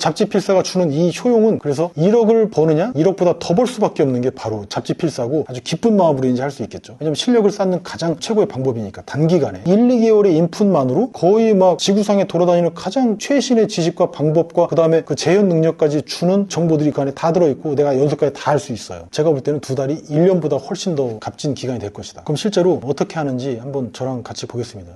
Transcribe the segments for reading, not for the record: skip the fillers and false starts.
잡지필사가 주는 이 효용은 그래서 1억을 버느냐 1억보다 더 벌 수밖에 없는 게 바로 잡지필사고 아주 기쁜 마음으로 이제 할 수 있겠죠. 왜냐면 실력을 쌓는 가장 최고의 방법이니까 단기간에 1, 2개월의 인풋만으로 거의 막 지구상에 돌아다니는 가장 최신의 지식과 방법과 그 다음에 그 재현 능력까지 주는 정보들이 그 안에 다 들어있고 내가 연속까지 다 할 수 있어요. 제가 볼 때는 2달이 1년보다 훨씬 더 값진 기간이 될 것이다. 그럼 실제로 어떻게 하는지 한번 저랑 같이 보겠습니다.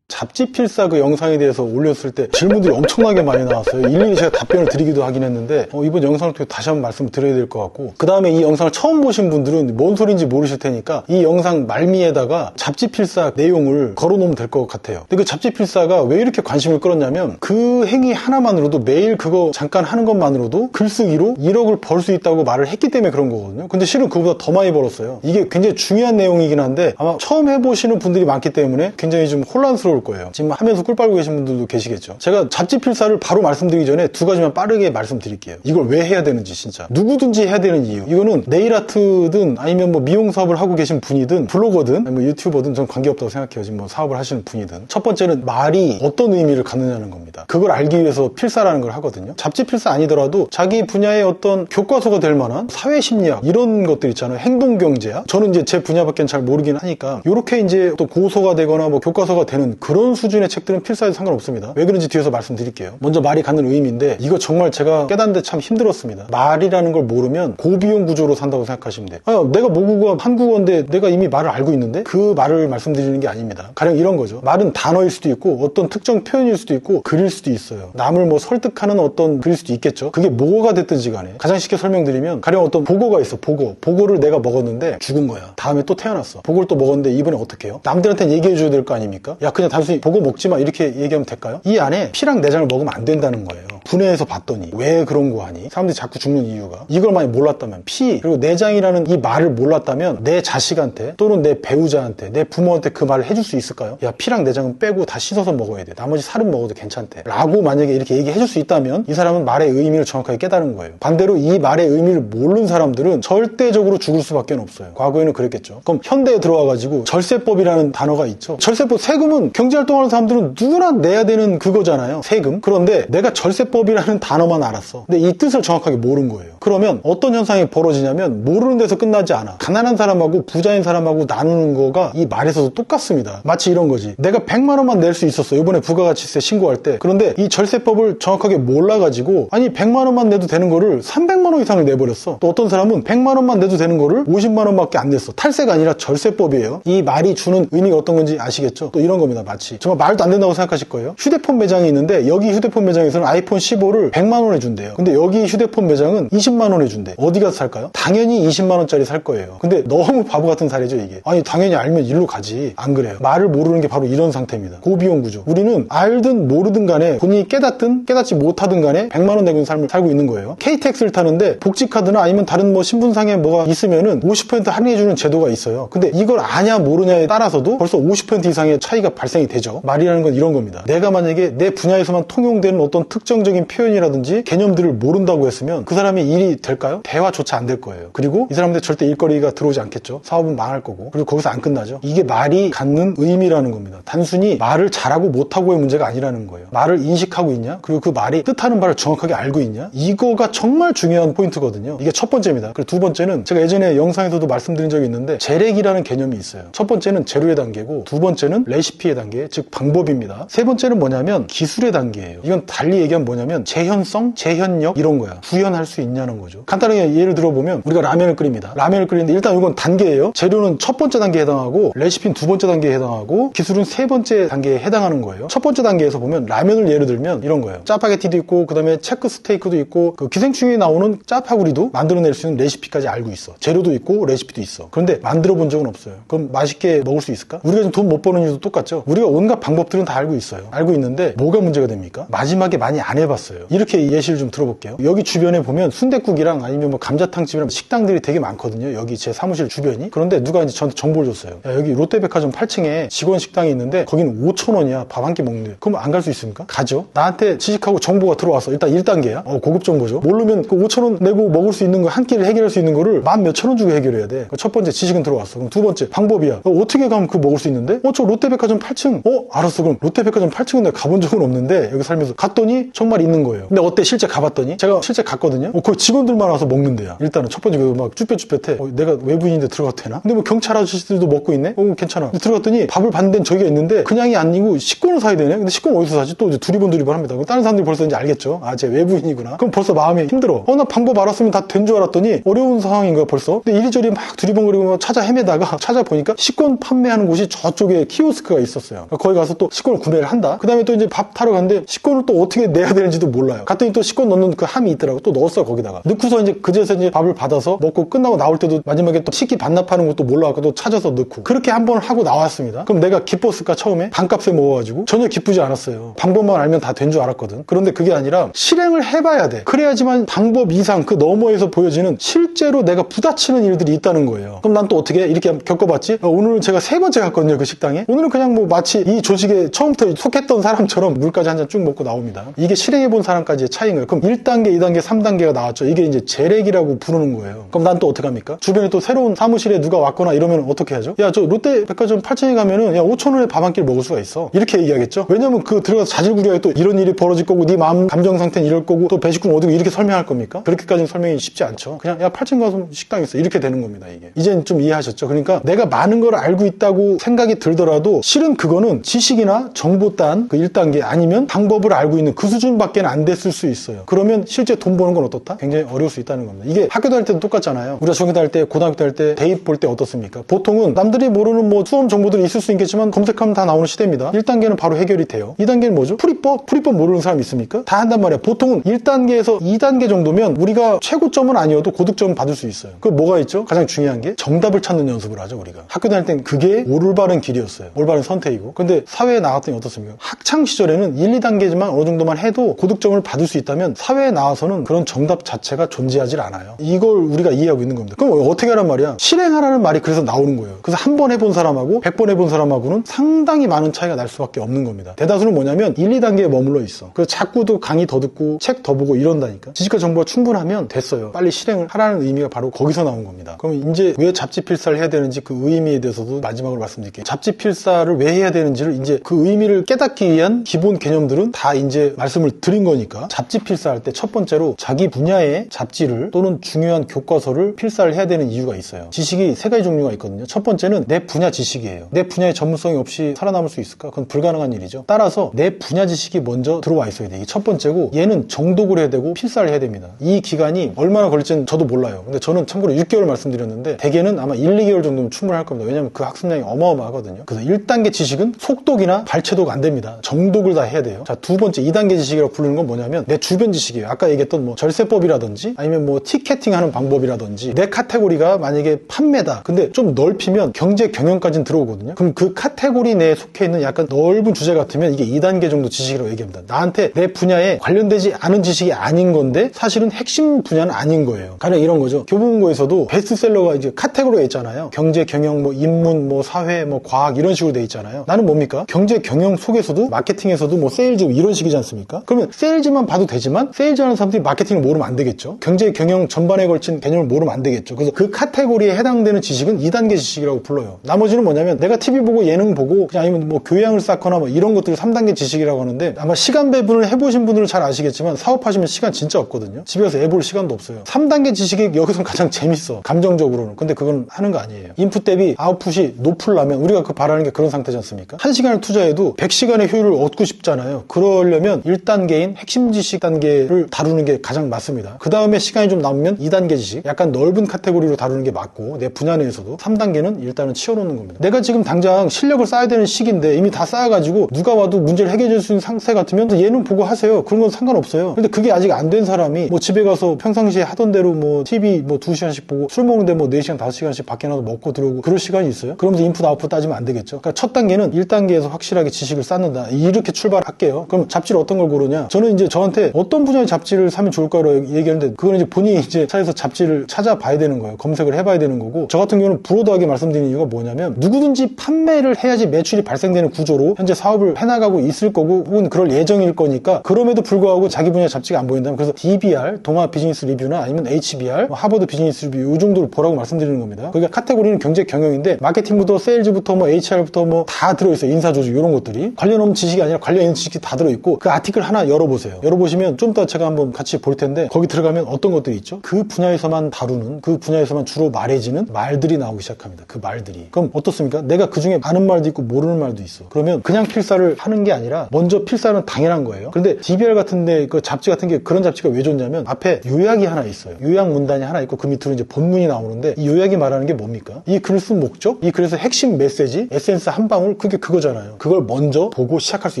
잡지필사 그 영상에 대해서 올렸을 때 질문들이 엄청나게 많이 나왔어요. 일일이 제가 답변을 드리기도 하긴 했는데 이번 영상을 통해 다시 한번 말씀을 드려야 될 것 같고 그 다음에 이 영상을 처음 보신 분들은 뭔 소리인지 모르실 테니까 이 영상 말미에다가 잡지필사 내용을 걸어놓으면 될 것 같아요. 근데 그 잡지필사가 왜 이렇게 관심을 끌었냐면 그 행위 하나만으로도 매일 그거 잠깐 하는 것만으로도 글쓰기로 1억을 벌 수 있다고 말을 했기 때문에 그런 거거든요. 근데 실은 그보다 더 많이 벌었어요. 이게 굉장히 중요한 내용이긴 한데 아마 처음 해보시는 분들이 많기 때문에 굉장히 좀 혼란스러울 거예요. 지금 하면서 꿀 빨고 계신 분들도 계시겠죠. 제가 잡지필사를 바로 말씀드리기 전에 두 가지만 빠르게 말씀드릴게요. 이걸 왜 해야 되는지 진짜 누구든지 해야 되는 이유. 이거는 네일아트든 아니면 뭐 미용 사업을 하고 계신 분이든 블로거든 뭐 유튜버든 전 관계없다고 생각해요. 지금 뭐 사업을 하시는 분이든 첫 번째는 말이 어떤 의미를 갖느냐는 겁니다. 그걸 알기 위해서 필사라는 걸 하거든요. 잡지필사 아니더라도 자기 분야의 어떤 교과서가 될 만한 사회심리학 이런 것들 있잖아요. 행동경제학. 저는 이제 제 분야밖에 잘 모르긴 하니까 이렇게 이제 또 고소가 되거나 뭐 교과서가 되는 그런 수준의 책들은 필사해도 상관없습니다. 왜 그런지 뒤에서 말씀드릴게요. 먼저 말이 갖는 의미인데 이거 정말 제가 깨닫는데 참 힘들었습니다. 말이라는 걸 모르면 고비용 구조로 산다고 생각하시면 돼요. 내가 모국어 한국어인데 내가 이미 말을 알고 있는데 그 말을 말씀드리는 게 아닙니다. 가령 이런 거죠. 말은 단어일 수도 있고 어떤 특정 표현일 수도 있고 글일 수도 있어요. 남을 뭐 설득하는 어떤 글일 수도 있겠죠. 그게 뭐가 됐든지 간에 가장 쉽게 설명드리면 가령 어떤 보고가 있어. 보고를 내가 먹었는데 죽은 거야. 다음에 또 태어났어. 보고를 또 먹었는데 이번에 어떻게 해요? 남들한테 얘기해 줘야 될 거 아닙니까? 야 그냥 단순히 보고 먹지 마 이렇게 얘기하면 될까요? 이 안에 피랑 내장을 먹으면 안 된다는 거예요. 분해해서 봤더니 왜 그런 거 하니? 사람들이 자꾸 죽는 이유가 이걸 만약 몰랐다면 피 그리고 내장이라는 이 말을 몰랐다면 내 자식한테 또는 내 배우자한테 내 부모한테 그 말을 해줄 수 있을까요? 야 피랑 내장은 빼고 다 씻어서 먹어야 돼. 나머지 살은 먹어도 괜찮대. 라고 만약에 이렇게 얘기해줄 수 있다면 이 사람은 말의 의미를 정확하게 깨달은 거예요. 반대로 이 말의 의미를 모르는 사람들은 절대적으로 죽을 수밖에 없어요. 과거에는 그랬겠죠. 그럼 현대에 들어와가지고 절세법이라는 단어가 있죠. 절세법 세금은 경제활동하는 사람들은 누구나 내야 되는 그거잖아요. 세금. 그런데 내가 절세법이라는 단어만 알았어. 근데 이 뜻을 정확하게 모른 거예요. 그러면 어떤 현상이 벌어지냐면 모르는 데서 끝나지 않아. 가난한 사람하고 부자인 사람하고 나누는 거가 이 말에서도 똑같습니다. 마치 이런 거지. 내가 100만 원만 낼 수 있었어. 이번에 부가가치세 신고할 때. 그런데 이 절세법을 정확하게 몰라가지고 아니 100만 원만 내도 되는 거를 300만 원 이상을 내버렸어. 또 어떤 사람은 100만 원만 내도 되는 거를 50만 원밖에 안 냈어. 탈세가 아니라 절세법이에요. 이 말이 주는 의미가 어떤 건지 아시겠죠? 또 이런 겁니다. 마치 정말 말도 안 된다고 생각하실 거예요. 휴대폰 매장이 있는데 여기 휴대폰 매장에서는 아이폰 15를 100만 원에 준대요. 근데 여기 휴대폰 매장은 20만 원에 준대. 어디 가서 살까요? 당연히 20만 원짜리 살 거예요. 근데 너무 바보 같은 사례죠 이게. 아니 당연히 알면 일로 가지. 안 그래요. 말을 모르는 게 바로 이런 상태입니다. 고비용 구조. 우리는 알든 모르든 간에 본인이 깨닫든 깨닫지 못하든 간에 100만 원 내고 삶을 살고 있는 거예요. KTX를 타는데 복지카드나 아니면 다른 뭐 신분상에 뭐가 있으면은 50% 할인해주는 제도가 있어요. 근데 이걸 아냐 모르냐에 따라서도 벌써 50% 이상의 차이가 발생이 되죠. 말이라는 건 이런 겁니다. 내가 만약에 내 분야에서만 통용되는 어떤 특정적인 표현이라든지 개념들을 모른다고 했으면 그 사람이 일이 될까요? 대화조차 안 될 거예요. 그리고 이 사람들 절대 일거리가 들어오지 않겠죠. 사업은 망할 거고. 그리고 거기서 안 끝나죠. 이게 말이 갖는 의미라는 겁니다. 단순히 말을 잘하고 못하고의 문제가 아니라는 거예요. 말을 인식하고 있냐? 그리고 그 말이 뜻하는 바를 정확하게 알고 있냐? 이거가 정말 중요한 포인트거든요. 이게 첫 번째입니다. 그리고 두 번째는 제가 예전에 영상에서도 말씀드린 적이 있는데 재래기라는 개념이 있어요. 첫 번째는 재료의 단계고 두 번째는 레시피의 단계, 즉 방법입니다. 세 번째는 뭐냐면 기술의 단계예요. 이건 달리 얘기하면 뭐냐면 재현성, 재현력 이런 거야. 구현할 수 있냐는 거죠. 간단하게 예를 들어보면 우리가 라면을 끓입니다. 라면을 끓이는데 일단 이건 단계예요. 재료는 첫 번째 단계에 해당하고 레시피는 두 번째 단계에 해당하고 기술은 세 번째 단계에 해당하는 거예요. 첫 번째 단계에서 보면 라면을 예를 들면 이런 거예요. 짜파게티도 있고 그 다음에 체크 스테이크도 있고 그 기생충에 나오는 짜파구리도 만들어낼 수 있는 레시피까지 알고 있어. 재료도 있고 레시피도 있어. 그런데 만들어 본 적은 없어요. 그럼 맛있게 먹을 수 있을까? 우리가 지금 돈 못 버는 이유도 똑같죠. 우리가 온갖 방법들은 다 알고 있어요. 알고 있는데 뭐가 문제가 됩니까? 마지막에 많이 안 해봤어요. 이렇게 예시를 좀 들어볼게요. 여기 주변에 보면 순댓국 순댓국이랑 아니면 뭐 감자탕집이랑 식당들이 되게 많거든요. 여기 제 사무실 주변이. 그런데 누가 이제 저한테 정보를 줬어요. 야, 여기 롯데백화점 8층에 직원 식당이 있는데 거기는 5,000원이야. 밥 한 끼 먹는데. 그럼 안 갈 수 있습니까? 가죠. 나한테 지식하고 정보가 들어왔어. 일단 1단계야. 고급 정보죠. 모르면 그 5,000원 내고 먹을 수 있는 거 한 끼를 해결할 수 있는 거를 만 몇천 원 주고 해결해야 돼. 첫 번째 지식은 들어왔어. 그럼 두 번째 방법이야. 어떻게 가면 그거 먹을 수 있는데? 저 롯데백화점 8층. 알았어. 그럼 롯데백화점 8층은 내가 가본 적은 없는데 여기 살면서 갔더니 정말 있는 거예요. 근데 어때? 실제 가봤더니? 제가 실제 갔거든요. 거기 직원들만 와서 먹는데야. 일단은 첫 번째 막 쭈뼛쭈뼛해. 내가 외부인인데 들어가도 되나? 근데 뭐 경찰 아저씨들도 먹고 있네? 괜찮아. 들어갔더니 밥을 받는 데는 저기가 있는데 그냥이 아니고 식권을 사야 되네? 근데 식권 어디서 사지? 또 이제 두리번두리번 합니다. 다른 사람들이 벌써 이제 알겠죠? 쟤 외부인이구나. 그럼 벌써 마음이 힘들어. 나 방법 알았으면 다 된 줄 알았더니 어려운 상황인 거야 벌써. 근데 이리저리 막 두리번거리고 찾아 헤매다가 찾아보니까 식권 판매하는 곳이 저쪽에 키오스크가 있었어요. 거기 가서 또 식권을 구매를 한다. 그 다음에 또 이제 밥 타러 갔는데 식권을 또 어떻게 내야 되는지도 몰라요. 갔더니 또 식권 넣는 그 함이 있더라고. 또 넣었어 거기다가. 넣고서 이제 그제서 이제 밥을 받아서 먹고 끝나고 나올 때도 마지막에 또 식기 반납하는 것도 몰라갖고 또 찾아서 넣고. 그렇게 한 번 하고 나왔습니다. 그럼 내가 기뻤을까 처음에? 반값에 먹어가지고 전혀 기쁘지 않았어요. 방법만 알면 다 된 줄 알았거든. 그런데 그게 아니라 실행을 해봐야 돼. 그래야지만 방법 이상 그 너머에서 보여지는 실제로 내가 부딪히는 일들이 있다는 거예요. 그럼 난 또 어떻게 이렇게 겪어봤지? 오늘 제가 3번째 갔거든요 그 식당에. 오늘은 그냥 뭐 마치 이 조직에 처음부터 속했던 사람처럼 물까지 한 잔 쭉 먹고 나옵니다. 이게 실행해본 사람까지의 차이인 거예요. 그럼 1단계, 2단계, 3단계가 나왔죠. 이게 이제 재래기라고 부르는 거예요. 그럼 난 또 어떻게 합니까? 주변에 또 새로운 사무실에 누가 왔거나 이러면 어떻게 하죠? 야, 저 롯데백화점 8층에 가면은 야 5,000원에 밥 한 끼를 먹을 수가 있어. 이렇게 얘기하겠죠? 왜냐면 그 들어가서 자질구레하게 또 이런 일이 벌어질 거고 네 마음 감정 상태는 이럴 거고 또 배식군 어디고 이렇게 설명할 겁니까? 그렇게까지는 설명이 쉽지 않죠. 그냥 야 8층 가서 식당 있어. 이렇게 되는 겁니다. 이게. 이젠 좀 이해하셨죠? 그러니까 내가 많은 걸 알고 있다고 생각이 들더라도 실은 그거는 지식이나 정보단 그 1단계 아니면 방법을 알고 있는 그 수준밖에 안 됐을 수 있어요. 그러면 실제 돈 버는 건 어떻다? 굉장히 어려울 수 있다는 겁니다. 이게 학교 다닐 때도 똑같잖아요. 우리가 중학교 다닐 때, 고등학교 다닐 때 대입 볼 때 어떻습니까? 보통은 남들이 모르는 뭐 수험 정보들이 있을 수 있겠지만 검색하면 다 나오는 시대입니다. 1단계는 바로 해결이 돼요. 2단계는 뭐죠? 풀이법 모르는 사람 있습니까? 다 한단 말이야. 보통은 1단계에서 2단계 정도면 우리가 최고점은 아니어도 고득점은 받을 수 있어요. 그 뭐가 있죠? 가장 중요한 게 정답을 찾는 연습을 하죠, 우리가. 학교 다닐 땐 그게 올바른 길이었어요. 올바른 선택이고. 근데 사회에 나갔더니 어떻습니까? 학창 시절에는 1, 2단계지만 어느 정도만 해도 고득점을 받을 수 있다면 사회에 나와서는 그런 정답 자체가 존재하지 않아요. 이걸 우리가 이해하고 있는 겁니다. 그럼 어떻게 하란 말이야? 실행하라는 말이 그래서 나오는 거예요. 그래서 한 번 해본 사람하고 100번 해본 사람하고는 상당히 많은 차이가 날 수밖에 없는 겁니다. 대다수는 뭐냐면 1, 2단계에 머물러 있어. 그래서 자꾸도 강의 더 듣고 책 더 보고 이런다니까. 지식과 정보가 충분하면 됐어요. 빨리 실행을 하라는 의미가 바로 거기서 나온 겁니다. 그럼 이제 왜 잡지필사를 해야 되는지 그 의미에 대해서도 마지막으로 말씀드릴게요. 잡지필사를 왜 해야 되는지를 이제 그 의미를 깨닫기 위한 기본 개념들은 다 이제 말씀을 드린 거니까 잡지필사 할 때 첫 번째로 자기 분야의 잡지를 또는 중요한 교과서를 필사를 해야 되는 이유가 있어요. 지식이 3가지 종류가 있거든요. 첫 번째는 내 분야 지식이에요. 내 분야의 전문성이 없이 살아남을 수 있을까? 그건 불가능한 일이죠. 따라서 내 분야 지식이 먼저 들어와 있어야 돼. 이게 첫 번째고 얘는 정독을 해야 되고 필사를 해야 됩니다. 이 기간이 얼마나 걸릴지는 저도 몰라요. 근데 저는 참고로 6개월 말씀드렸는데 대개는 아마 1, 2개월 정도면 충분할 겁니다. 왜냐하면 그 학습량이 어마어마하거든요. 그래서 1단계 지식은 속독이나 발췌독 안 됩니다. 정독을 다 해야 돼요. 자, 두 번째 2단계 지식이라고 부르는 건 뭐냐면 내 주변 지식이에요. 아까 얘기했던 뭐 절세법이라든지 아니면 뭐 티켓팅 하는 방법이라든지 내 카테고리가 만약에 판매다. 근데 좀 넓히면 경제 경영까지는 들어오거든요. 그럼 그 카테고리 내에 속해 있는 약간 넓은 주제 같으면 이게 2단계 정도 지식이라고 얘기합니다. 나한테 내 분야에 관련되지 않은 지식이 아닌 건데 사실은 핵심 분야는 아닌 거예요. 가령 이런 거죠. 교보문고에서도 베스트셀러가 이제 카테고리가 있잖아요. 경제 경영, 뭐 인문, 뭐 사회, 뭐 과학 이런 식으로 돼 있잖아요. 나는 뭡니까? 경제 경영 속에서도 마케팅에서도 뭐 세일즈 이런 식이지 않습니까? 그러면 세일즈만 봐도 되지만 세일즈 하는 사람들이 마케팅을 모르면 안 되겠죠. 경제 경영 전반에 걸친 개념을 모르면 안 되겠죠. 그래서 그 카테고리에 해당되는 지식은 2단계 지식이라고 불러요. 나머지는 뭐냐면 내가 TV 보고 예능 보고 그냥 아니면 뭐 교양을 쌓거나 뭐 이런 것들을 3단계 지식이라고 하는데 아마 시간 배분을 해보신 분들은 잘 아시겠지만 사업하시면 시간 진짜 없거든요. 집에서 애 볼 시간도 없어요. 3단계 지식이 여기서 가장 재밌어. 감정적으로는. 근데 그건 하는 거 아니에요. 인풋 대비 아웃풋이 높으려면 우리가 그 바라는 게 그런 상태지 않습니까? 1시간을 투자해도 100시간의 효율을 얻고 싶잖아요. 그러려면 1단계인 핵심 지식 단계를 다루는 게 가장 맞습니다. 그 다음에 시간이 좀 남으면 2단계 지식, 약간 넓은 카테고리로 다루는 게 맞고 내 분야 내에서도 3단계는 일단은 치워놓는 겁니다. 내가 지금 당장 실력을 쌓아야 되는 시기인데 이미 다 쌓아가지고 누가 와도 문제를 해결해 줄 수 있는 상태 같으면 얘는 보고 하세요. 그런 건 상관없어요. 근데 그게 아직 안 된 사람이 뭐 집에 가서 평상시에 하던 대로 뭐 TV 뭐 2시간씩 보고 술 먹는데 뭐 4시간 5시간씩 밖에 나가서 먹고 들어오고 그럴 시간이 있어요? 그러면서 인풋 아웃풋 따지면 안 되겠죠. 그러니까 첫 단계는 1단계에서 확실하게 지식을 쌓는다. 이렇게 출발할게요. 그럼 잡지를 어떤 걸 고르냐? 저는 이제 저한테 어떤 분야의 잡지를 사면 좋을까로 얘기할 얘기하는데 그건 이제 본인이 이제 차에서 잡지를 찾아봐야 되는 거예요. 검색을 해봐야 되는 거고, 저 같은 경우는 브로드하게 말씀드리는 이유가 뭐냐면 누구든지 판매를 해야지 매출이 발생되는 구조로 현재 사업을 해나가고 있을 거고 혹은 그럴 예정일 거니까, 그럼에도 불구하고 자기 분야 잡지가 안 보인다면 그래서 DBR, 동아 비즈니스 리뷰나 아니면 HBR, 하버드 비즈니스 리뷰 이 정도로 보라고 말씀드리는 겁니다. 그러니까 카테고리는 경제 경영인데 마케팅부터 세일즈부터 뭐 HR부터 뭐 다 들어있어요. 인사조직 이런 것들이 관련 없는 지식이 아니라 관련 있는 지식이 다 들어있고, 그 아티클 하나 열어보세요. 열어보시면 좀 더 제가 한번 같이 볼 텐데 거기 들어가면 어떤 것들이 있죠? 그 분야에서만 다루는, 그 분야에서만 주로 말해지는 말들이 나오기 시작합니다. 그 말들이. 그럼 어떻습니까? 내가 그 중에 아는 말도 있고 모르는 말도 있어. 그러면 그냥 필사를 하는 게 아니라 먼저 필사는 당연한 거예요. 그런데 DBR 같은데 그 잡지 같은 게 그런 잡지가 왜 좋냐면 앞에 요약이 하나 있어요. 요약 문단이 하나 있고 그 밑으로 이제 본문이 나오는데 이 요약이 말하는 게 뭡니까? 이 글을 쓴 목적, 이 글에서 핵심 메시지, 에센스 한 방울, 그게 그거잖아요. 그걸 먼저 보고 시작할 수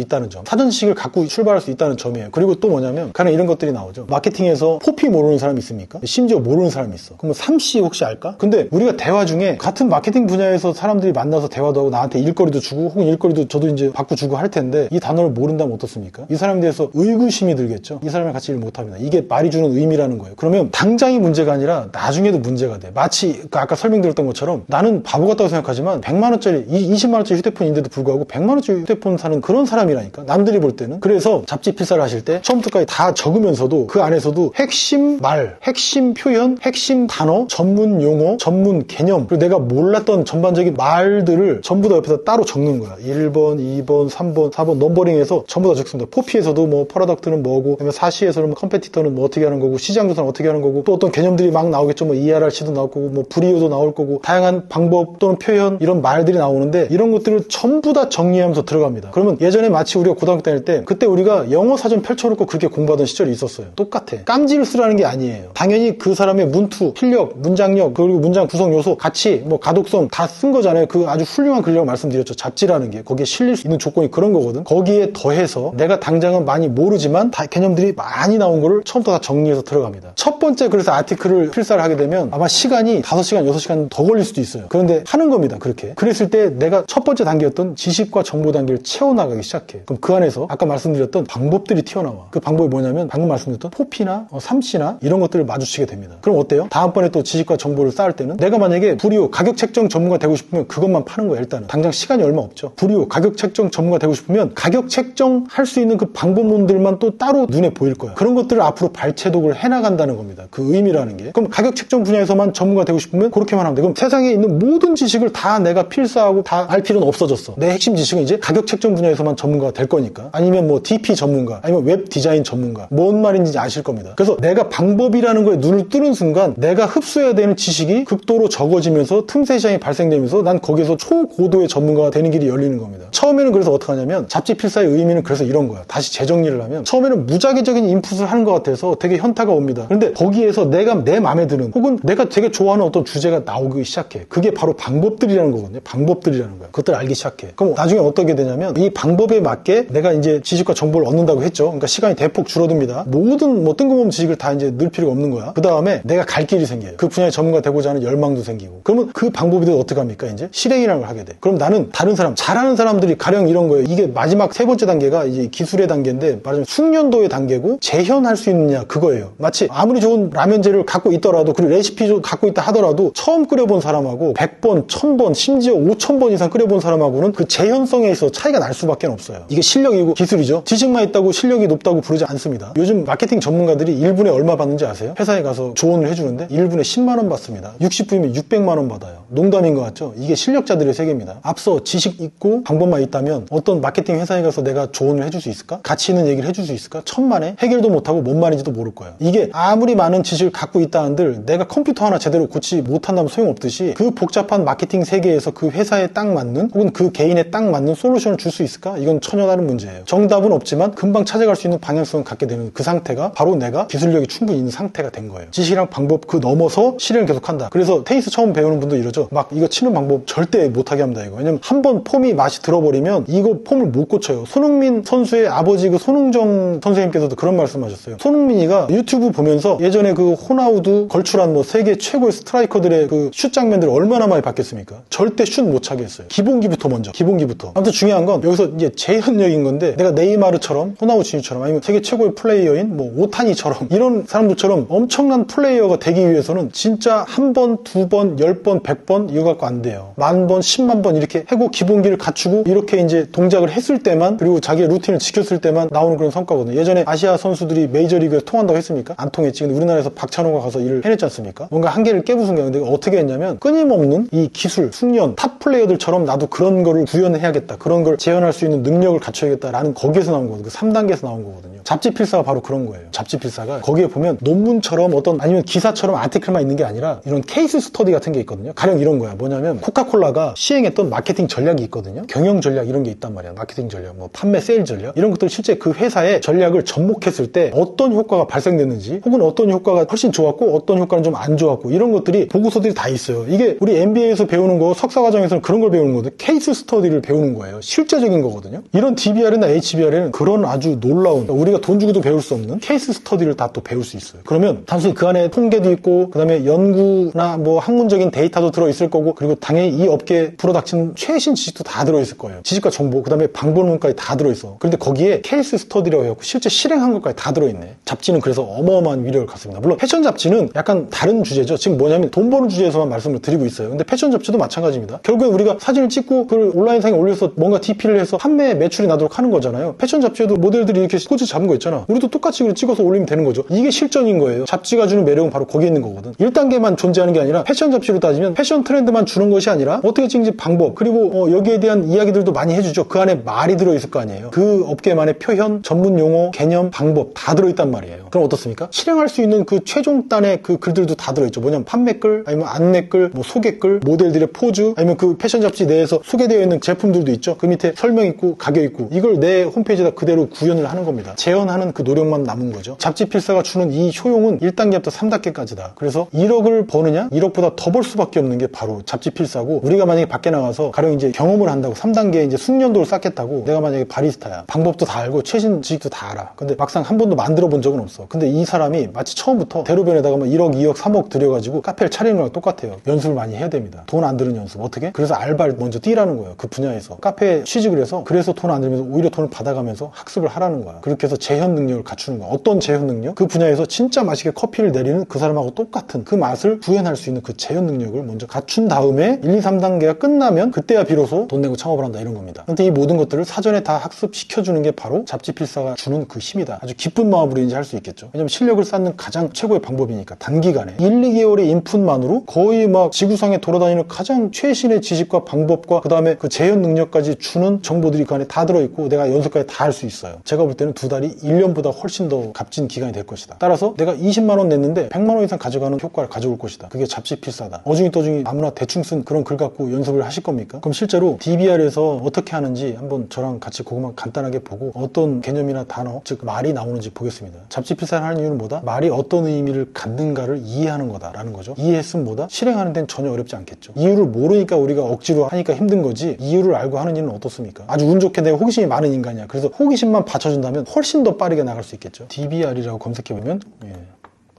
있다는 점. 사전 지식을 갖고 출발할 수 있다는 점이에요. 그리고 또 뭐냐면 가령 이런 것들이 나오죠. 마케팅에서 포피 모르는 사람이 있습니까? 심지어 모르는 사람이 있어. 그럼 3C 혹시 알까? 근데 우리가 대화 중에 같은 마케팅 분야에서 사람들이 만나서 대화도 하고 나한테 일거리도 주고 혹은 일거리도 저도 이제 받고 주고 할 텐데 이 단어를 모른다면 어떻습니까? 이 사람에 대해서 의구심이 들겠죠. 이 사람이랑 같이 일 못합니다. 이게 말이 주는 의미라는 거예요. 그러면 당장이 문제가 아니라 나중에도 문제가 돼. 마치 아까 설명드렸던 것처럼 나는 바보 같다고 생각하지만 100만 원짜리 20만 원짜리 휴대폰인데도 불구하고 100만 원짜리 휴대폰 사는 그런 사람이라니까, 남들이 볼 때는. 그래서 잡지 필사를 하실 때 처음부터까지 다 적으면서도 그 안에서도 핵심 말, 핵심 표현, 핵심 단어, 전문 용어, 전문 개념, 그리고 내가 몰랐던 전반적인 말들을 전부 다 옆에서 따로 적는 거야. 1번, 2번, 3번, 4번 넘버링해서 전부 다 적습니다. 포피에서도 뭐 프로덕트는 뭐고, 사시에서는 뭐 컴페티터는 뭐 어떻게 하는 거고, 시장 조사는 어떻게 하는 거고, 또 어떤 개념들이 막 나오겠죠. 뭐 ERRC도 나올 거고, 뭐 브리오도 나올 거고, 다양한 방법 또는 표현, 이런 말들이 나오는데 이런 것들을 전부 다 정리하면서 들어갑니다. 그러면 예전에 마치 우리가 고등학교 다닐 때 그때 우리가 영어 사전 펼쳐놓고 그렇게 공부하던 시절이 있었어요. 똑같아. 깜지를 쓰라는 게 아니에요. 당연히 그 사람의 문투, 필력, 문장력, 그리고 문장 구성 요소, 가치, 뭐 가독성 다 쓴 거잖아요. 그 아주 훌륭한 글이라고 말씀드렸죠. 잡지라는 게 거기에 실릴 수 있는 조건이 그런 거거든. 거기에 더해서 내가 당장은 많이 모르지만 다 개념들이 많이 나온 거를 처음부터 다 정리해서 들어갑니다. 첫 번째 그래서 아티클을 필사를 하게 되면 아마 시간이 5시간, 6시간 더 걸릴 수도 있어요. 그런데 하는 겁니다. 그렇게. 그랬을 때 내가 첫 번째 단계였던 지식과 정보 단계를 채워나가기 시작해. 그럼 그 안에서 아까 말씀드렸던 방법들이 튀어나와. 그 방법이 뭐냐면 방금 말씀드렸던 포피나 3C나 이런 것들을 마주치게 됩니다. 그럼 어때요? 다음번에 또 지식과 정보를 쌓을 때는 내가 만약에 불이오 가격 책정 전문가 되고 싶으면 그것만 파는 거야. 일단은 당장 시간이 얼마 없죠. 불이오 가격 책정 전문가 되고 싶으면 가격 책정 할 수 있는 그 방법론들만 또 따로 눈에 보일 거야. 그런 것들을 앞으로 발췌독을 해나간다는 겁니다. 그 의미라는 게. 그럼 가격 책정 분야에서만 전문가 되고 싶으면 그렇게만 하면 돼. 그럼 세상에 있는 모든 지식을 다 내가 필사하고 다 알 필요는 없어졌어. 내 핵심 지식은 이제 가격 책정 분야에서만 전문가가 될 거니까. 아니면 뭐 DP 전문가, 아니면 웹 디자인 전문가. 뭔 말인지 아실 겁니다. 그래서 내가 방법이라는 거에 눈을 뜨는 순간 내가 흡수해야 되는 지식이 극도로 적어지면서 틈새 시장이 발생되면서 난 거기서 초고도의 전문가가 되는 길이 열리는 겁니다. 처음에는 그래서 어떻게 하냐면 잡지 필사의 의미는 그래서 이런 거야. 다시 재정리를 하면 처음에는 무작위적인 인풋을 하는 것 같아서 되게 현타가 옵니다. 그런데 거기에서 내가 내 마음에 드는 혹은 내가 되게 좋아하는 어떤 주제가 나오기 시작해. 그게 바로 방법들이라는 거거든요. 방법들이라는 거야. 그것들을 알기 시작해. 그럼 나중에 어떻게 되냐면 이 방법에 맞게 내가 이제 지식과 정보를 얻는다고 했죠. 그러니까 시간이 대폭 줄어듭니다. 모든 뭐 뜬금없는 지식을 다 이제 넣을 필요가 없는 거야. 그 다음에 내가 갈 길이 생겨요. 그 분야의 전문가 되고자 하는 열망도 생기고. 그러면 그 방법이 돼서 어떻게 합니까? 이제 실행이라는 걸 하게 돼. 그럼 나는 다른 사람, 잘하는 사람들이 가령 이런 거예요. 이게 마지막 세 번째 단계가 이제 기술의 단계인데 말하자면 숙련도의 단계고 재현할 수 있느냐 그거예요. 마치 아무리 좋은 라면 재료를 갖고 있더라도 그리고 레시피 갖고 있다 하더라도 처음 끓여본 사람하고 100번, 1000번, 심지어 5000번 이상 끓여본 사람하고는 그 재현성에 있어서 차이가 날 수밖에 없어요. 이게 실력이고 기술이죠. 지식만 있다고 실력이 높다고 부르지 않습니다. 요즘 마케팅 전문가들이 1분에 얼마 받는지 아세요? 회사에 가서 조언을 해주는데 1분에 10만 원 받습니다. 60분이면 600만 원 받아요. 농담인 것 같죠? 이게 실력자들의 세계입니다. 앞서 지식 있고 방법만 있다면 어떤 마케팅 회사에 가서 내가 조언을 해줄 수 있을까? 가치 있는 얘기를 해줄 수 있을까? 천만에 해결도 못하고 뭔 말인지도 모를 거예요. 이게 아무리 많은 지식을 갖고 있다 한들 내가 컴퓨터 하나 제대로 고치지 못한다면 소용없듯이 그 복잡한 마케팅 세계에서 그 회사에 딱 맞는 혹은 그 개인에 딱 맞는 솔루션을 줄 수 있을까? 이건 전혀 다른 문제예요. 정답은 없지만 금방 찾아갈 수 있는 방향성을 갖게 되는 그 상태가 바로 내가 기술력이 충분히 있는 상태가 된 거예요. 지식이랑 방법 그 넘어서 실행을 계속한다. 그래서 테니스 처음 배우는 분도 이러죠. 막 이거 치는 방법 절대 못하게 합니다. 이거. 왜냐면 한번 폼이 맛이 들어버리면 이거 폼을 못 고쳐요. 손흥민 선수의 아버지 그 손흥정 선생님께서도 그런 말씀하셨어요. 손흥민이가 유튜브 보면서 예전에 그 호나우두 걸출한 뭐 세계 최고의 스트라이커들의 그 슛 장면들을 얼마나 많이 봤겠습니까? 절대 슛 못 차게 했어요. 기본기부터 먼저. 기본기부터. 아무튼 중요한 건 여기서 이제 재현력인 건데 내가 네이마르처럼 호나우두 진유처럼 아니면 세계 최고의 플레이어인 뭐 오타니처럼 이런 사람들처럼 엄청난 플레이어가 되기 위해서는 진짜 한 번, 두 번, 10번, 100번 이거 갖고 안 돼요. 10,000번, 10만 번 이렇게 하고 기본기를 갖추고 이렇게 이제 동작을 했을 때만, 그리고 자기의 루틴을 지켰을 때만 나오는 그런 성과거든요. 예전에 아시아 선수들이 메이저리그에 통한다고 했습니까? 안 통했지. 근데 우리나라에서 박찬호가 가서 일을 해냈지 않습니까? 뭔가 한계를 깨부순 게. 근데 어떻게 했냐면 끊임없는 이 기술, 숙련, 탑 플레이어들처럼 나도 그런 거를 구현해야겠다, 그런 걸 재현할 수 있는 능력을 갖춰야겠다라는 거기에서 나온 거거든요. 그 3단계에서 나온 거거든요. 잡지필사가 바로 그런 거예요. 잡지필사가 거기에 보면 논문처럼 어떤 아니면 기사처럼 아티클만 있는 게 아니라 이런 케이스 스터디 같은 게 있거든요. 가령 이런 거야. 뭐냐면 코카콜라가 시행했던 마케팅 전략이 있거든요. 경영 전략 이런 게 있단 말이야. 마케팅 전략, 뭐 판매 세일 전략 이런 것들 실제 그 회사의 전략을 접목했을 때 어떤 효과가 발생됐는지, 혹은 어떤 효과가 훨씬 좋았고 어떤 효과는 좀 안 좋았고, 이런 것들이 보고서들이 다 있어요. 이게 우리 MBA에서 배우는 거, 석사 과정에서는 그런 걸 배우는 거거든요. 케이스 스터디를 배우는 거예요. 실제적인 거거든요. 이런 DBR이나 HBR에는 그런 아주 놀라운, 우리가 돈 주고도 배울 수 없는 케이스 스터디를 다 또 배울 수 있어요. 그러면 단순히 그 안에 통계도 있고, 그 다음에 연구나 뭐 학문적인 데이터도 들어있을 거고, 그리고 당연히 이 업계에 불어닥친 최신 지식도 다 들어있을 거예요. 지식과 정보, 그 다음에 방법론까지 다 들어있어. 그런데 거기에 케이스 스터디라고 해갖고 실제 실행한 것까지 다 들어있네. 잡지는 그래서 어마어마한 위력을 갖습니다. 물론 패션 잡지는 약간 다른 주제죠. 지금 뭐냐면 돈 버는 주제에서만 말씀을 드리고 있어요. 근데 패션 잡지도 마찬가지입니다. 결국엔 우리가 사진을 찍고 그걸 온라인상에 올려서 뭔가 DP를 해서 판매 매출이 나도록 하는 거잖아요. 패션 잡지에도 모델들이 이렇게 포즈 잡은 거 있잖아. 우리도 똑같이 찍어서 올리면 되는 거죠. 이게 실전인 거예요. 잡지가 주는 매력은 바로 거기에 있는 거거든. 1단계만 존재하는 게 아니라, 패션 잡지로 따지면 패션 트렌드만 주는 것이 아니라 어떻게 찍는지 방법, 그리고 여기에 대한 이야기들도 많이 해주죠. 그 안에 말이 들어있을 거 아니에요. 그 업계만의 표현, 전문 용어, 개념, 방법 다 들어있단 말이에요. 그럼 어떻습니까? 실행할 수 있는 그 최종단의 그 글들도 다 들어있죠. 뭐냐면 판매글, 아니면 안내글, 뭐 소개글, 모델들의 포즈, 아니면 그 패션 잡지 내에서 소개되어 있는 제품들도 있죠. 그 밑에 설명 있고 가격 있고, 이걸 내 홈페이지에다 그대로 구현을 하는 겁니다. 재현하는 그 노력만 남은 거죠. 잡지 필사가 주는 이 효용은 1단계부터 3단계까지다. 그래서 1억을 버느냐? 1억보다 더 벌 수밖에 없는 게 바로 잡지 필사고, 우리가 만약에 밖에 나가서 가령 이제 경험을 한다고 3단계 이제 숙련도를 쌓겠다고, 내가 만약에 바리스타야. 방법도 다 알고 최신 지식도 다 알아. 근데 막상 한 번도 만들어 본 적은 없어. 근데 이 사람이 마치 처음부터 대로변에다가 뭐 1억, 2억, 3억 들여가지고 카페를 차리는 거랑 똑같아요. 연습을 많이 해야 됩니다. 돈 안 드는 연습. 어떻게? 그래서 알바를 먼저 뛰라는 거예요. 그 분야에서. 카페에 취직을 해서, 그래서 돈 안 들면서 오히려 돈을 받아가면서 학습을 하라는 거야. 그렇게 해서 재현 능력을 갖추는 거야. 어떤 재현 능력? 그 분야에서 진짜 맛있게 커피를 내리는 그 사람하고 똑같은 그 맛을 구현할 수 있는 그 재현 능력을 먼저 갖춘 다음에 1, 2, 3단계가 끝나면 그때야 비로소 돈 내고 창업을 한다, 이런 겁니다. 근데 이 모든 것들을 사전에 다 학습시켜주는 게 바로 잡지 필사가 주는 그 힘이다. 아주 기쁜 마음으로 이제 할 수 있겠죠. 왜냐면 실력을 쌓는 가장 최고의 방법이니까. 단기간에 1, 2개월의 인풋만으로 거의 막 지구상에 돌아다니는 가장 최신의 지식과 방법과 그 다음에 그 재현 능력까지 주는 정보들이 그 안에 다 들어있고, 내가 연습까지 다 할 수 있어요. 제가 볼 때는 2달이 1년보다 훨씬 더 값진 기간이 될 것이다. 따라서 내가 20만 원 냈는데 100만 원 이상 가져가는 효과를 가져올 것이다. 그게 잡지 필사다. 어중이 떠중이 아무나 대충 쓴 그런 글 갖고 연습을 하실 겁니까? 그럼 실제로 DBR에서 어떻게 하는지 한번 저랑 같이 그것만 간단하게 보고 어떤 개념이나 단어, 즉 말이 나오는지 보겠습니다. 잡지 필사를 하는 이유는 뭐다? 말이 어떤 의미를 갖는가를 이해하는 거다라는 거죠. 이해했으면 뭐다? 실행하는 데는 전혀 어렵지 않겠죠. 이유를 모르니까 우리가 억지로 하니까 힘든 거지, 이유를 알고 하는 일은 어떻습니까? 아주 운 좋게 내가 호기심이 많은 인간이야. 그래서 호기심만 받쳐준다면 훨씬 더 빠르게 나갈 수 있겠죠. DBR이라고 검색해보면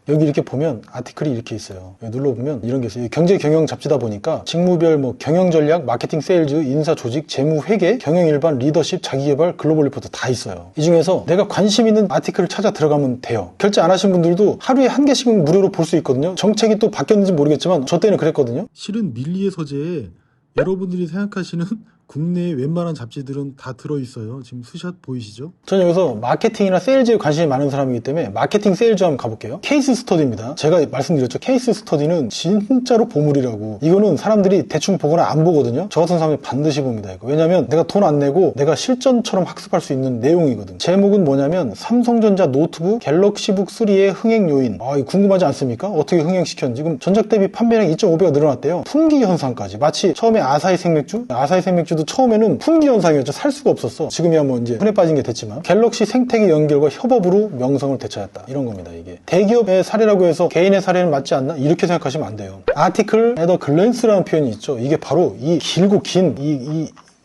여기 이렇게 보면 아티클이 이렇게 있어요. 눌러보면 이런 게 있어요. 경제 경영 잡지다 보니까 직무별 뭐 경영 전략, 마케팅 세일즈, 인사 조직, 재무 회계, 경영 일반, 리더십, 자기개발, 글로벌 리포트 다 있어요. 이 중에서 내가 관심 있는 아티클을 찾아 들어가면 돼요. 결제 안 하신 분들도 하루에 한 개씩은 무료로 볼 수 있거든요. 정책이 또 바뀌었는지 모르겠지만 저 때는 그랬거든요. 실은 밀리의 서재에 여러분들이 생각하시는 국내의 웬만한 잡지들은 다 들어있어요. 지금 스샷 보이시죠? 저는 여기서 마케팅이나 세일즈에 관심이 많은 사람이기 때문에 마케팅 세일즈 한번 가볼게요. 케이스 스터디입니다. 제가 말씀드렸죠. 케이스 스터디는 진짜로 보물이라고. 이거는 사람들이 대충 보거나 안 보거든요. 저 같은 사람이 반드시 봅니다. 이거. 왜냐면 내가 돈 안 내고 내가 실전처럼 학습할 수 있는 내용이거든. 제목은 뭐냐면 삼성전자 노트북 갤럭시북 3의 흥행 요인. 이거 궁금하지 않습니까? 어떻게 흥행시켰는지. 지금 전작 대비 판매량 2.5배가 늘어났대요. 품귀 현상까지. 마치 처음에 아사히 생맥주도 처음에는 품귀 현상이었죠. 살 수가 없었어. 지금이야 뭐 이제 흔해 빠진 게 됐지만, 갤럭시 생태계 연결과 협업으로 명성을 되찾았다, 이런 겁니다. 이게 대기업의 사례라고 해서 개인의 사례는 맞지 않나? 이렇게 생각하시면 안 돼요. 아티클 에더 글랜스라는 표현이 있죠. 이게 바로 이 길고 긴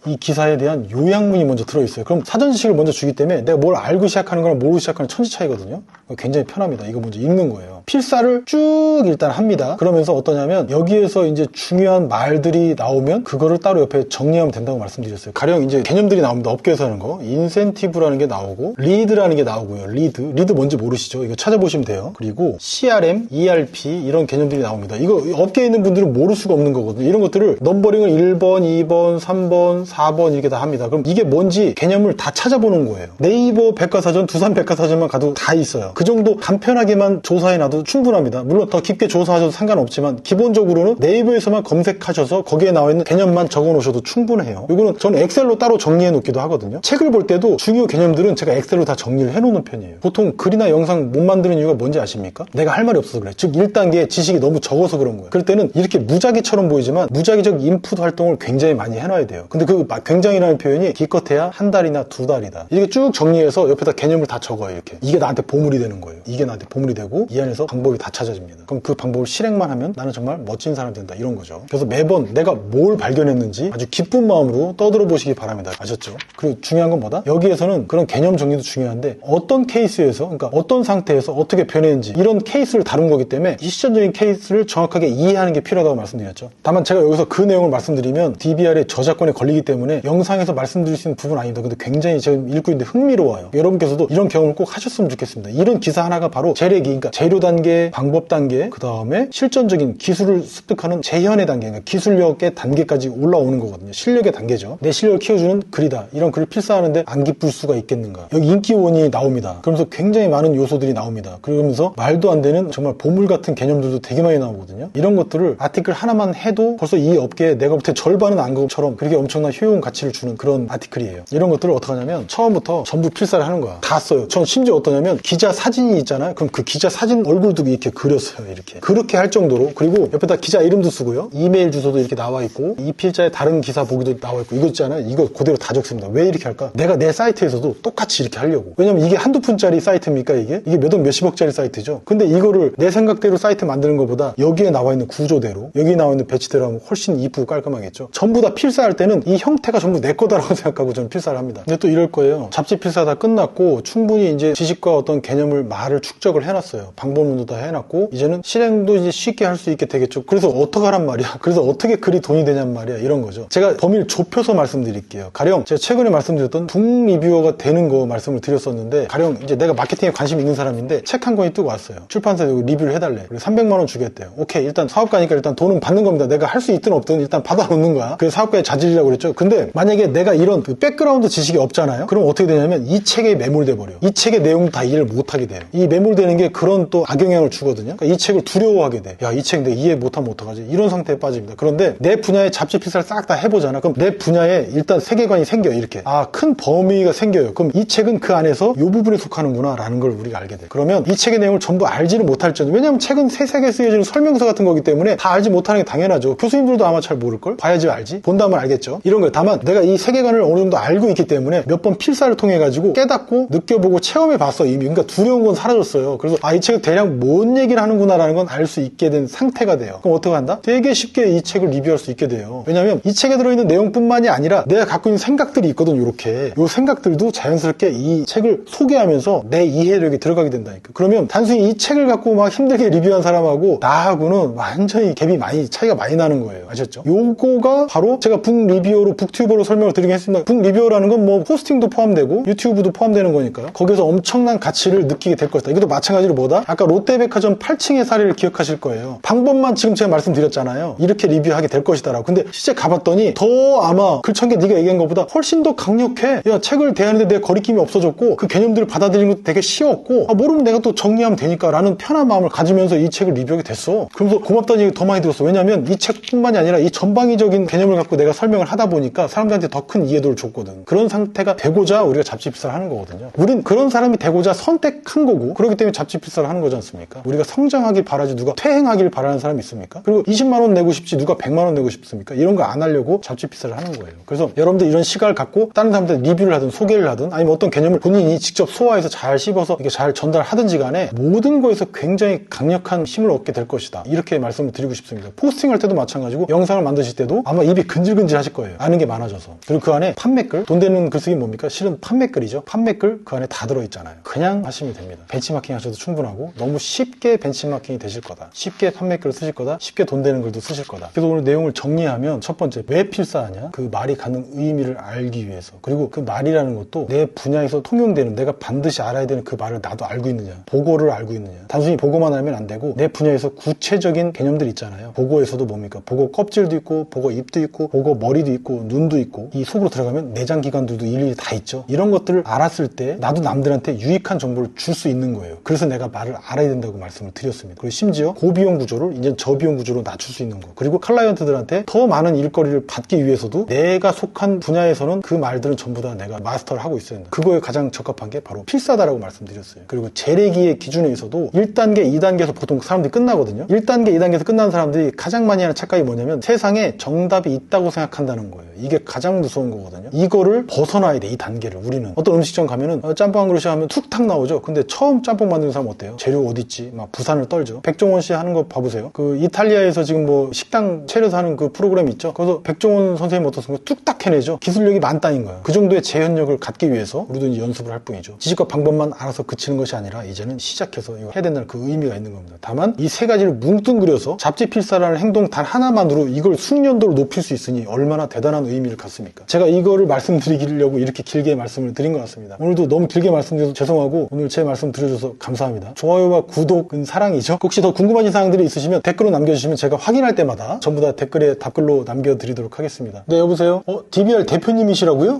이 기사에 대한 요약문이 먼저 들어있어요. 그럼 사전 지식을 먼저 주기 때문에 내가 뭘 알고 시작하는 거랑 모르고 시작하는 천지 차이거든요. 굉장히 편합니다. 이거 먼저 읽는 거예요. 필사를 쭉 일단 합니다. 그러면서 어떠냐면 여기에서 이제 중요한 말들이 나오면 그거를 따로 옆에 정리하면 된다고 말씀드렸어요. 가령 이제 개념들이 나옵니다. 업계에서 하는 거. 인센티브라는 게 나오고 리드라는 게 나오고요. 리드 뭔지 모르시죠? 이거 찾아보시면 돼요. 그리고 CRM, ERP 이런 개념들이 나옵니다. 이거 업계에 있는 분들은 모를 수가 없는 거거든요. 이런 것들을 넘버링을 1번, 2번, 3번, 4번 이렇게 다 합니다. 그럼 이게 뭔지 개념을 다 찾아보는 거예요. 네이버 백과사전, 두산 백과사전만 가도 다 있어요. 그 정도 간편하게만 조사해놔도 충분합니다. 물론 더 깊게 조사하셔도 상관없지만 기본적으로는 네이버에서만 검색하셔서 거기에 나와 있는 개념만 적어 놓으셔도 충분해요. 이거는 저는 엑셀로 따로 정리해 놓기도 하거든요. 책을 볼 때도 중요 개념들은 제가 엑셀로 다 정리를 해 놓는 편이에요. 보통 글이나 영상 못 만드는 이유가 뭔지 아십니까? 내가 할 말이 없어서 그래. 즉 1단계 지식이 너무 적어서 그런 거예요. 그럴 때는 이렇게 무작위처럼 보이지만 무작위적 인풋 활동을 굉장히 많이 해놔야 돼요. 근데 그 굉장히라는 표현이 기껏해야 한 달이나 두 달이다. 이렇게 쭉 정리해서 옆에다 개념을 다 적어요. 이렇게. 이게 나한테 보물이 되는 거예요. 이게 나한테 보물이 되고 이 안에서 방법이 다 찾아집니다. 그럼 그 방법을 실행만 하면 나는 정말 멋진 사람이 된다. 이런 거죠. 그래서 매번 내가 뭘 발견했는지 아주 기쁜 마음으로 떠들어 보시기 바랍니다. 아셨죠? 그리고 중요한 건 뭐다? 여기에서는 그런 개념 정리도 중요한데 어떤 케이스에서 그러니까 어떤 상태에서 어떻게 변했는지 이런 케이스를 다룬 거기 때문에 이 시점적인 케이스를 정확하게 이해하는 게 필요하다고 말씀드렸죠. 다만 제가 여기서 그 내용을 말씀드리면 DBR의 저작권에 걸리기 때문에 영상에서 말씀드릴 수 있는 부분은 아닙니다. 근데 굉장히 지금 읽고 있는데 흥미로워요. 여러분께서도 이런 경험을 꼭 하셨으면 좋겠습니다. 이런 기사 하나가 바로 재래기, 그러니까 재료 단계, 방법 단계, 그 다음에 실전적인 기술을 습득하는 재현의 단계, 그러니까 기술력의 단계까지 올라오는 거거든요. 실력의 단계죠. 내 실력을 키워주는 글이다. 이런 글을 필사하는데 안 기쁠 수가 있겠는가. 여기 인기원이 나옵니다. 그러면서 굉장히 많은 요소들이 나옵니다. 그러면서 말도 안 되는 정말 보물 같은 개념들도 되게 많이 나오거든요. 이런 것들을 아티클 하나만 해도 벌써 이 업계에 내가 볼 때 절반은 안 것처럼 그렇게 엄청난 효용 가치를 주는 그런 아티클이에요. 이런 것들을 어떻게 하냐면 처음부터 전부 필사를 하는 거야. 다 써요. 전 심지어 어떠냐면 기자 사진이 있잖아요. 그럼 그 기자 사진 얼굴도 이렇게 그렸어요. 이렇게. 그렇게 할 정도로. 그리고 옆에다 기자 이름도 쓰고요. 이메일 주소도 이렇게 나와 있고 이 필자의 다른 기사 보기도 나와 있고 이거 있잖아요. 이거 그대로 다 적습니다. 왜 이렇게 할까? 내가 내 사이트에서도 똑같이 이렇게 하려고. 왜냐면 이게 한두 푼짜리 사이트입니까 이게? 이게 몇억 몇십억짜리 사이트죠. 근데 이거를 내 생각대로 사이트 만드는 것보다 여기에 나와 있는 구조대로 여기 나와 있는 배치대로 하면 훨씬 이쁘고 깔끔하겠죠. 전부 다 필사할 때는 이 형태가 전부 내 거다라고 생각하고 저는 필사를 합니다. 근데 또 이럴 거예요. 잡지 필사 다 끝났고 충분히 이제 지식과 어떤 개념을 말을 축적을 해놨어요. 방법론도 다 해놨고 이제는 실행도 이제 쉽게 할 수 있게 되겠죠. 그래서 어떡하란 말이야. 그래서 어떻게 글이 돈이 되냔 말이야. 이런 거죠. 제가 범위를 좁혀서 말씀드릴게요. 가령 제가 최근에 말씀드렸던 북 리뷰어가 되는 거 말씀을 드렸었는데 가령 이제 내가 마케팅에 관심 있는 사람인데 책 한 권이 뜨고 왔어요. 출판사에 리뷰를 해달래. 그래서 300만 원 주겠대요. 오케이. 일단 사업가니까 일단 돈은 받는 겁니다. 내가 할 수 있든 없든 일단 받아놓는 거야. 그래서 사업가의 자질이라고 그랬죠. 근데 만약에 내가 이런 그 백그라운드 지식이 없잖아요. 그럼 어떻게 되냐면 이 책에 매몰돼 버려. 이 책의 내용 다 이해를 못하게 돼요. 이 매몰되는 게 그런 또 악영향을 주거든요. 그러니까 이 책을 두려워하게 돼. 야, 이 책 내가 이해 못하면 어떡하지? 이런 상태에 빠집니다. 그런데 내 분야의 잡지 필사를 싹 다 해보잖아. 그럼 내 분야에 일단 세계관이 생겨요. 이렇게. 아, 큰 범위가 생겨요. 그럼 이 책은 그 안에서 이 부분에 속하는구나 라는 걸 우리가 알게 돼. 그러면 이 책의 내용을 전부 알지는 못할 정도. 왜냐하면 책은 세세하게 쓰여지는 설명서 같은 거기 때문에 다 알지 못하는 게 당연하죠. 교수님들도 아마 잘 모를걸? 봐야지 알지? 본다면 알겠죠? 이런 거예요. 다만 내가 이 세계관을 어느 정도 알고 있기 때문에 몇 번 필사를 통해 가지고 깨닫고 느껴보고 체험해 봤어 이미. 그러니까 두려운 건 사라졌어요. 그래서 아, 이 책은 대략 뭔 얘기를 하는구나라는 건 알 수 있게 된 상태가 돼요. 그럼 어떻게 한다? 되게 쉽게 이 책을 리뷰할 수 있게 돼요. 왜냐하면 이 책에 들어있는 내용뿐만이 아니라 내가 갖고 있는 생각들이 있거든. 이렇게 이 생각들도 자연스럽게 이 책을 소개하면서 내 이해력이 들어가게 된다니까. 그러면 단순히 이 책을 갖고 막 힘들게 리뷰한 사람하고 나하고는 완전히 갭이 많이 차이가 많이 나는 거예요. 아셨죠? 요거가 바로 제가 북 리뷰어로 북튜버로 설명을 드리긴 했습니다. 북 리뷰어라는 건 뭐 호스팅도 포함되고 유튜브도 포함되는 거니까요. 거기서 엄청난 가치를 느끼게 될 것이다. 이것도 마찬가지로 뭐다? 아까 롯데백화점 8층의 사례를 기억하실 거예요. 방법만 지금 제가 말씀드렸잖아요. 이렇게 리뷰하게 될 것이다라고. 근데 실제 가봤더니 더 아마 글천개 네가 얘기한 것보다 훨씬 더 강력해. 야, 책을 대하는데 내 거리낌이 없어졌고 그 개념들을 받아들이는 것도 되게 쉬웠고 모르면 내가 또 정리하면 되니까 라는 편한 마음을 가지면서 이 책을 리뷰하게 됐어. 그러면서 고맙다는 얘기 더 많이 들었어. 왜냐면 이 책뿐만이 아니라 이 전방위적인 개념을 갖고 내가 설명을 하다 보니까 사람들한테 더 큰 이해도를 줬거든. 그런 상태가 되고자 우리가 잡지 필사를 하는 거거든요. 우린 그런 사람이 되고자 선택한 거고 그렇기 때문에 잡지 필사를 하는 거지 않습니까? 우리가 성장하길 바라지 누가 퇴행하길 바라는 사람이 있습니까? 그리고 20만 원 내고 싶지 누가 100만 원 내고 싶습니까? 이런 거 안 하려고 잡지 필사를 하는 거예요. 그래서 여러분들 이런 시각을 갖고 다른 사람한테 리뷰를 하든 소개를 하든 아니면 어떤 개념을 본인이 직접 소화해서 잘 씹어서 이렇게 잘 전달하든지 간에 모든 거에서 굉장히 강력한 힘을 얻게 될 것이다. 이렇게 말씀을 드리고 싶습니다. 포스팅할 때도 마찬가지고 영상을 만드실 때도 아마 입이 근질근질 하실 거예요. 아는 게 많아져서. 그리고 그 안에 판매글, 돈 되는 글쓰기 뭡니까? 실은 판매글이죠. 판매글 그 안에 다 들어있잖아요. 그냥 하시면 됩니다. 벤치마킹 하셔도 충분하고 너무 전부 쉽게 벤치마킹이 되실 거다. 쉽게 판매글을 쓰실 거다. 쉽게 돈 되는 글도 쓰실 거다. 그래서 오늘 내용을 정리하면 첫 번째, 왜 필사하냐? 그 말이 갖는 의미를 알기 위해서. 그리고 그 말이라는 것도 내 분야에서 통용되는, 내가 반드시 알아야 되는 그 말을 나도 알고 있느냐, 보고를 알고 있느냐. 단순히 보고만 알면 안 되고 내 분야에서 구체적인 개념들 있잖아요. 보고에서도 뭡니까? 보고 껍질도 있고, 보고 입도 있고, 보고 머리도 있고, 눈도 있고, 이 속으로 들어가면 내장 기관들도 일일이 다 있죠. 이런 것들을 알았을 때 나도 남들한테 유익한 정보를 줄 수 있는 거예요. 그래서 내가 말을 알아야 된다고 말씀을 드렸습니다. 그리고 심지어 고비용 구조를 이제 저비용 구조로 낮출 수 있는 거. 그리고 클라이언트들한테 더 많은 일거리를 받기 위해서도 내가 속한 분야에서는 그 말들은 전부 다 내가 마스터를 하고 있어야 된다. 그거에 가장 적합한 게 바로 필사다라고 말씀드렸어요. 그리고 재래기의 기준에서도 1단계, 2단계에서 보통 사람들이 끝나거든요. 1단계, 2단계에서 끝난 사람들이 가장 많이 하는 착각이 뭐냐면 세상에 정답이 있다고 생각한다는 거예요. 이게 가장 무서운 거거든요. 이거를 벗어나야 돼, 이 단계를. 우리는 어떤 음식점 가면은 짬뽕 한 그릇이 하면 툭탁 나오죠. 근데 처음 짬뽕 만드는 사람 어때요? 재료 어딨지? 막 부산을 떨죠. 백종원 씨 하는 거 봐보세요. 그 이탈리아에서 지금 뭐 식당 차려서 하는 그 프로그램 있죠. 그래서 백종원 선생님 어떻습니까? 뚝딱 해내죠. 기술력이 만땅인 거예요. 그 정도의 재현력을 갖기 위해서 우리도 이제 연습을 할 뿐이죠. 지식과 방법만 알아서 그치는 것이 아니라 이제는 시작해서 이거 해야 된다는 그 의미가 있는 겁니다. 다만 이 세 가지를 뭉뚱그려서 잡지필사라는 행동 단 하나만으로 이걸 숙련도를 높일 수 있으니 얼마나 대단한 의미를 갖습니까? 제가 이거를 말씀드리려고 이렇게 길게 말씀을 드린 것 같습니다. 오늘도 너무 길게 말씀드려서 죄송하고 오늘 제 말씀 들어줘서 감사합니다. 좋아요와 구독은 사랑이죠. 혹시 더 궁금한 사항들이 있으시면 댓글로 남겨주시면 제가 확인할 때마다 전부 다 댓글에 답글로 남겨드리도록 하겠습니다. 네, 여보세요? DBR 대표님이시라고요?